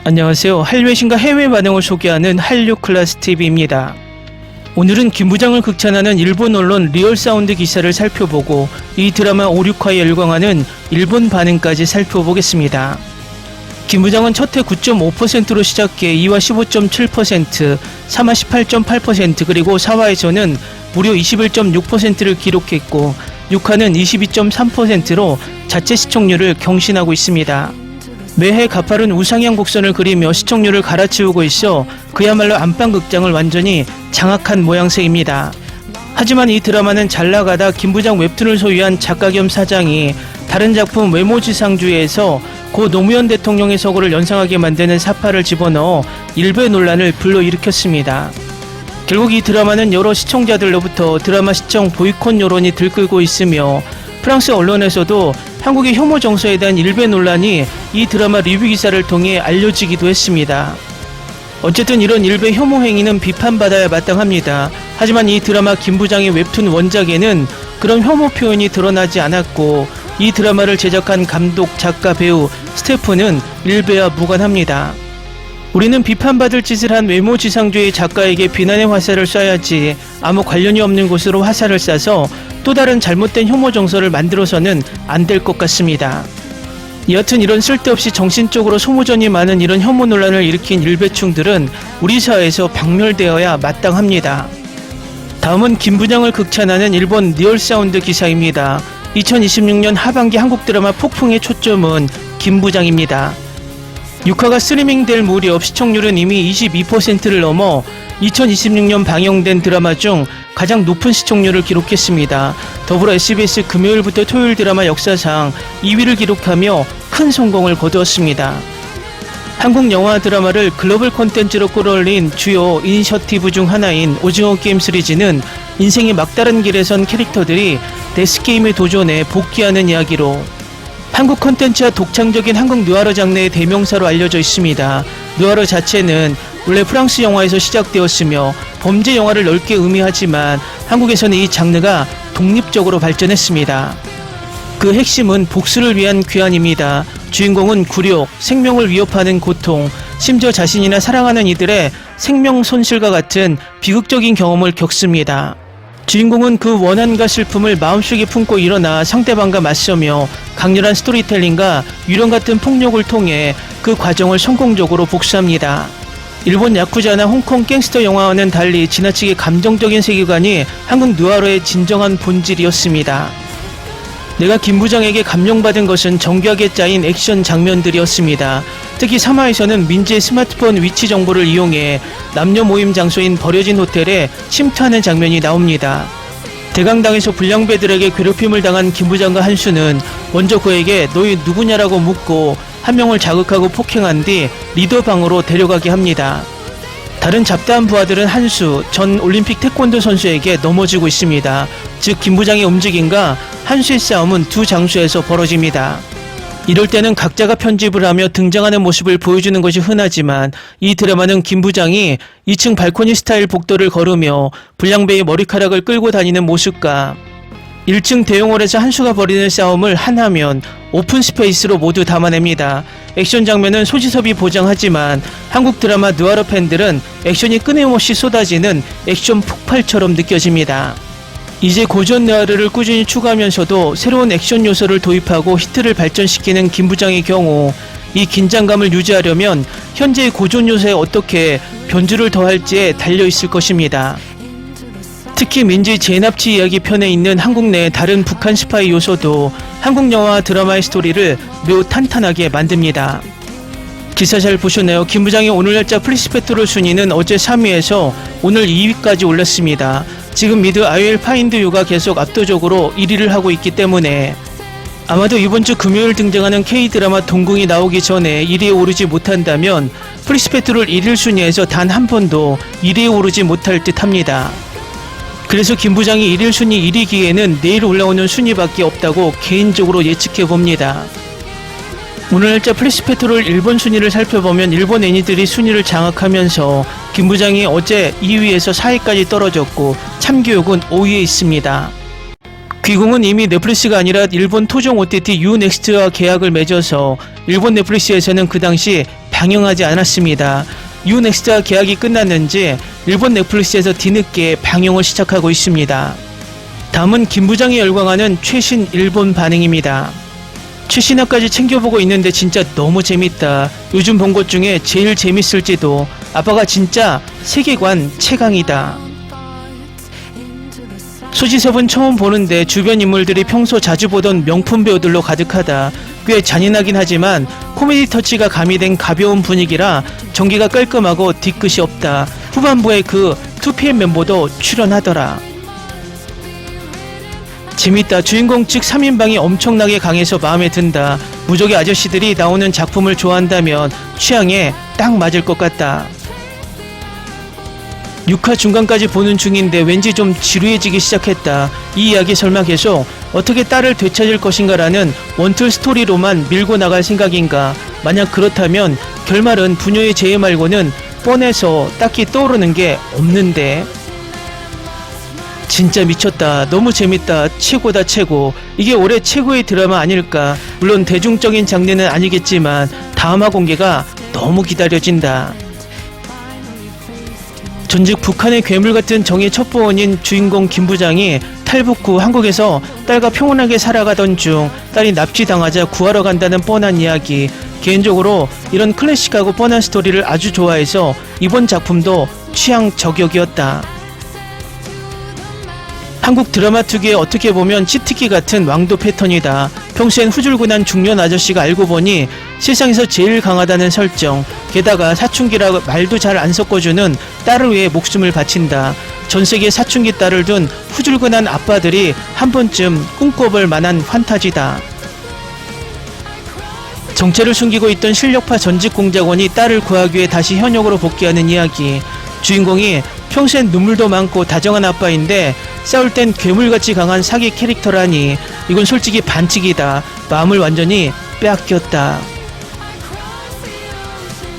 안녕하세요. 한류의 신과 해외 반응을 소개하는 한류클래스TV입니다. 오늘은 김 부장을 극찬하는 일본 언론 리얼사운드 기사를 살펴보고 이 드라마 5, 6화에 열광하는 일본 반응까지 살펴보겠습니다. 김 부장은 첫회 9.5%로 시작해 2화 15.7%, 3화 18.8% 그리고 4화에서는 무려 21.6%를 기록했고 6화는 22.3%로 자체 시청률을 경신하고 있습니다. 매해 가파른 우상향 곡선을 그리며 시청률을 갈아치우고 있어 그야말로 안방극장을 완전히 장악한 모양새입니다. 하지만 이 드라마는 잘나가다 김 부장 웹툰을 소유한 작가 겸 사장이 다른 작품 외모지상주의에서 고 노무현 대통령의 서거를 연상하게 만드는 사파를 집어넣어 일배 논란을 불러일으켰습니다. 결국 이 드라마는 여러 시청자들로부터 드라마 시청 보이콧 여론이 들끓고 있으며 프랑스 언론에서도 한국의 혐오 정서에 대한 일배 논란이 이 드라마 리뷰 기사를 통해 알려지기도 했습니다. 어쨌든 이런 일배 혐오 행위는 비판받아야 마땅합니다. 하지만 이 드라마 김 부장의 웹툰 원작에는 그런 혐오 표현이 드러나지 않았고 이 드라마를 제작한 감독, 작가, 배우, 스태프는 일배와 무관합니다. 우리는 비판받을 짓을 한 외모지상주의 작가에게 비난의 화살을 쏴야지 아무 관련이 없는 곳으로 화살을 쏴서 또 다른 잘못된 혐오 정서를 만들어서는 안 될 것 같습니다. 여하튼 이런 쓸데없이 정신적으로 소모전이 많은 이런 혐오 논란을 일으킨 일배충들은 우리 사회에서 박멸되어야 마땅합니다. 다음은 김 부장을 극찬하는 일본 리얼사운드 기사입니다. 2026년 하반기 한국 드라마 폭풍의 초점은 김 부장입니다. 6화가 스트리밍될 무렵 시청률은 이미 22%를 넘어 2026년 방영된 드라마 중 가장 높은 시청률을 기록했습니다. 더불어 SBS 금요일부터 토요일 드라마 역사상 2위를 기록하며 큰 성공을 거두었습니다. 한국 영화 드라마를 글로벌 콘텐츠로 끌어올린 주요 이니셔티브 중 하나인 오징어 게임 시리즈는 인생의 막다른 길에 선 캐릭터들이 데스게임에 도전해 복귀하는 이야기로 한국 콘텐츠와 독창적인 한국 느와르 장르의 대명사로 알려져 있습니다. 느와르 자체는 원래 프랑스 영화에서 시작되었으며 범죄 영화를 넓게 의미하지만 한국에서는 이 장르가 독립적으로 발전했습니다. 그 핵심은 복수를 위한 귀환입니다. 주인공은 굴욕, 생명을 위협하는 고통, 심지어 자신이나 사랑하는 이들의 생명 손실과 같은 비극적인 경험을 겪습니다. 주인공은 그 원한과 슬픔을 마음속에 품고 일어나 상대방과 맞서며 강렬한 스토리텔링과 유령 같은 폭력을 통해 그 과정을 성공적으로 복수합니다. 일본 야쿠자나 홍콩 갱스터 영화와는 달리 지나치게 감정적인 세계관이 한국 느와르의 진정한 본질이었습니다. 내가 김 부장에게 감명받은 것은 정교하게 짜인 액션 장면들이었습니다. 특히 3화에서는 민지의 스마트폰 위치 정보를 이용해 남녀 모임 장소인 버려진 호텔에 침투하는 장면이 나옵니다. 대강당에서 불량배들에게 괴롭힘을 당한 김 부장과 한수는 먼저 그에게 너희 누구냐라고 묻고 한 명을 자극하고 폭행한 뒤 리더 방으로 데려가게 합니다. 다른 잡다한 부하들은 한수, 전 올림픽 태권도 선수에게 넘어지고 있습니다. 즉 김 부장의 움직임과 한수의 싸움은 두 장소에서 벌어집니다. 이럴 때는 각자가 편집을 하며 등장하는 모습을 보여주는 것이 흔하지만 이 드라마는 김 부장이 2층 발코니 스타일 복도를 걸으며 불량배의 머리카락을 끌고 다니는 모습과 1층 대용홀에서 한수가 벌이는 싸움을 한 화면 오픈 스페이스로 모두 담아냅니다. 액션 장면은 소지섭이 보장하지만 한국 드라마 느와르 팬들은 액션이 끊임없이 쏟아지는 액션 폭발처럼 느껴집니다. 이제 고전 느와르를 꾸준히 추구하면서도 새로운 액션 요소를 도입하고 히트를 발전시키는 김 부장의 경우 이 긴장감을 유지하려면 현재의 고전 요소에 어떻게 변주를 더할지에 달려있을 것입니다. 특히 민지 재납치 이야기 편에 있는 한국 내 다른 북한 스파이 요소도 한국 영화 드라마의 스토리를 매우 탄탄하게 만듭니다. 기사 잘 보셨나요? 김 부장의 오늘 날짜 플리스페트롤 순위는 어제 3위에서 오늘 2위까지 올랐습니다. 지금 미드 IOL 파인드 유가 계속 압도적으로 1위를 하고 있기 때문에 아마도 이번 주 금요일 등장하는 K드라마 동궁이 나오기 전에 1위에 오르지 못한다면 플리스페트롤 1일 순위에서 단 한 번도 1위에 오르지 못할 듯 합니다. 그래서 김 부장이 1일 순위 1위 기회는 내일 올라오는 순위밖에 없다고 개인적으로 예측해봅니다. 오늘 날짜 플리스페트롤 일본 순위를 살펴보면 일본 애니들이 순위를 장악하면서 김 부장이 어제 2위에서 4위까지 떨어졌고 참교육은 5위에 있습니다. 귀궁은 이미 넷플릭스가 아니라 일본 토종 OTT 유넥스트와 계약을 맺어서 일본 넷플릭스에서는 그 당시 방영하지 않았습니다. 유넥스트와 계약이 끝났는지 일본 넷플릭스에서 뒤늦게 방영을 시작하고 있습니다. 다음은 김부장이 열광하는 최신 일본 반응입니다. 최신화까지 챙겨보고 있는데 진짜 너무 재밌다. 요즘 본 것 중에 제일 재밌을지도. 아빠가 진짜 세계관 최강이다. 소지섭은 처음 보는데 주변 인물들이 평소 자주 보던 명품 배우들로 가득하다. 꽤 잔인하긴 하지만 코미디 터치가 가미된 가벼운 분위기라 전개가 깔끔하고 뒤끝이 없다. 후반부에 그 2PM 멤버도 출연하더라. 재밌다. 주인공 측 3인방이 엄청나게 강해서 마음에 든다. 무적의 아저씨들이 나오는 작품을 좋아한다면 취향에 딱 맞을 것 같다. 6화 중간까지 보는 중인데 왠지 좀 지루해지기 시작했다. 이 이야기 설마 계속 어떻게 딸을 되찾을 것인가라는 원툴 스토리로만 밀고 나갈 생각인가. 만약 그렇다면 결말은 부녀의 재해 말고는 뻔해서 딱히 떠오르는 게 없는데. 진짜 미쳤다. 너무 재밌다. 최고다 최고. 이게 올해 최고의 드라마 아닐까. 물론 대중적인 장르는 아니겠지만 다음화 공개가 너무 기다려진다. 전직 북한의 괴물 같은 정의 첩보원인 주인공 김부장이 탈북 후 한국에서 딸과 평온하게 살아가던 중 딸이 납치당하자 구하러 간다는 뻔한 이야기. 개인적으로 이런 클래식하고 뻔한 스토리를 아주 좋아해서 이번 작품도 취향 저격이었다. 한국 드라마 특유의 어떻게 보면 치트키 같은 왕도 패턴이다. 평소엔 후줄근한 중년 아저씨가 알고 보니 세상에서 제일 강하다는 설정. 게다가 사춘기라 말도 잘 안 섞어주는 딸을 위해 목숨을 바친다. 전세계 사춘기 딸을 둔 후줄근한 아빠들이 한 번쯤 꿈꿔볼 만한 환타지다. 정체를 숨기고 있던 실력파 전직 공작원이 딸을 구하기 위해 다시 현역으로 복귀하는 이야기. 주인공이 평소엔 눈물도 많고 다정한 아빠인데 싸울 땐 괴물같이 강한 사기 캐릭터라니. 이건 솔직히 반칙이다. 마음을 완전히 빼앗겼다.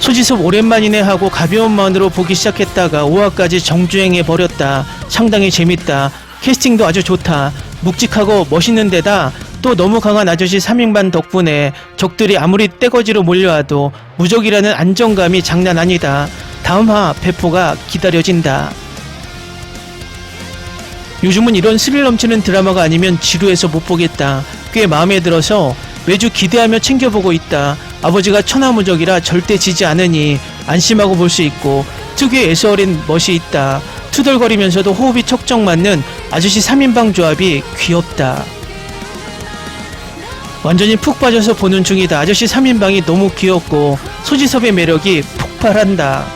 소지섭 오랜만이네 하고 가벼운 마음으로 보기 시작했다가 5화까지 정주행해버렸다. 상당히 재밌다. 캐스팅도 아주 좋다. 묵직하고 멋있는 데다 또 너무 강한 아저씨 3인반 덕분에 적들이 아무리 떼거지로 몰려와도 무적이라는 안정감이 장난 아니다. 다음화 배포가 기다려진다. 요즘은 이런 스릴 넘치는 드라마가 아니면 지루해서 못 보겠다. 꽤 마음에 들어서 매주 기대하며 챙겨보고 있다. 아버지가 천하무적이라 절대 지지 않으니 안심하고 볼 수 있고 특유의 애서어린 멋이 있다. 투덜거리면서도 호흡이 척정 맞는 아저씨 3인방 조합이 귀엽다. 완전히 푹 빠져서 보는 중이다. 아저씨 3인방이 너무 귀엽고 소지섭의 매력이 폭발한다.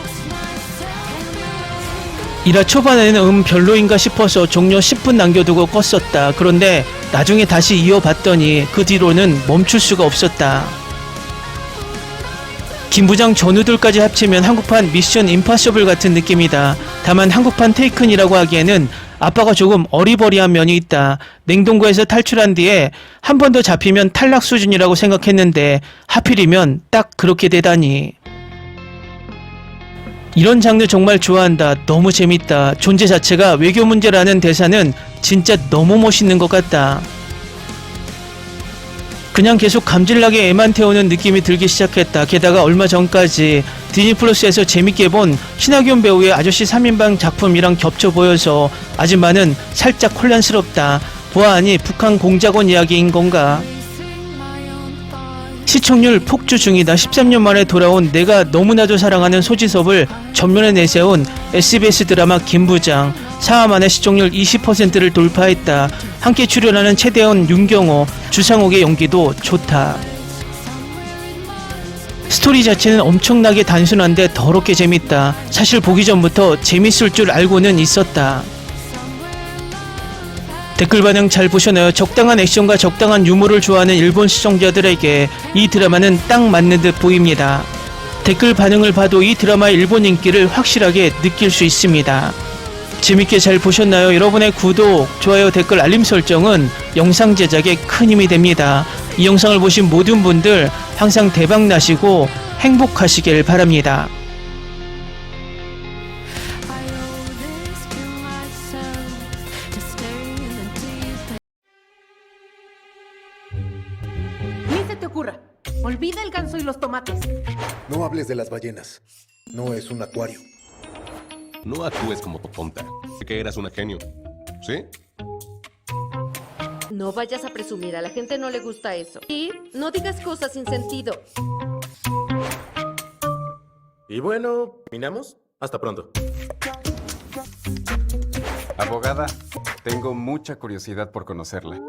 1화 초반에는 별로인가 싶어서 종료 10분 남겨두고 껐었다. 그런데 나중에 다시 이어봤더니 그 뒤로는 멈출 수가 없었다. 김부장 전우들까지 합치면 한국판 미션 임파서블 같은 느낌이다. 다만 한국판 테이큰이라고 하기에는 아빠가 조금 어리버리한 면이 있다. 냉동고에서 탈출한 뒤에 한 번 더 잡히면 탈락 수준이라고 생각했는데 하필이면 딱 그렇게 되다니. 이런 장르 정말 좋아한다. 너무 재밌다. 존재 자체가 외교 문제라는 대사는 진짜 너무 멋있는 것 같다. 그냥 계속 감질나게 애만 태우는 느낌이 들기 시작했다. 게다가 얼마 전까지 디즈니플러스에서 재밌게 본 신하균 배우의 아저씨 3인방 작품이랑 겹쳐 보여서 아줌마는 살짝 혼란스럽다. 보아하니 북한 공작원 이야기인 건가? 시청률 폭주 중이다. 13년 만에 돌아온 내가 너무나도 사랑하는 소지섭을 전면에 내세운 SBS 드라마 김부장. 4화 만에 시청률 20%를 돌파했다. 함께 출연하는 최대원, 윤경호, 주상욱의 연기도 좋다. 스토리 자체는 엄청나게 단순한데 더럽게 재밌다. 사실 보기 전부터 재밌을 줄 알고는 있었다. 댓글 반응 잘 보셨나요? 적당한 액션과 적당한 유머를 좋아하는 일본 시청자들에게 이 드라마는 딱 맞는 듯 보입니다. 댓글 반응을 봐도 이 드라마의 일본 인기를 확실하게 느낄 수 있습니다. 재밌게 잘 보셨나요? 여러분의 구독, 좋아요, 댓글, 알림 설정은 영상 제작에 큰 힘이 됩니다. 이 영상을 보신 모든 분들 항상 대박 나시고 행복하시길 바랍니다. Ni se te ocurra. Olvida el ganso y los tomates. No hables de las ballenas. No es un acuario. No actúes como tonta. Sé que eras una genio. ¿Sí? No vayas a presumir, a la gente no le gusta eso. Y no digas cosas sin sentido. Y bueno, ¿terminamos? Hasta pronto. Abogada, tengo mucha curiosidad por conocerla.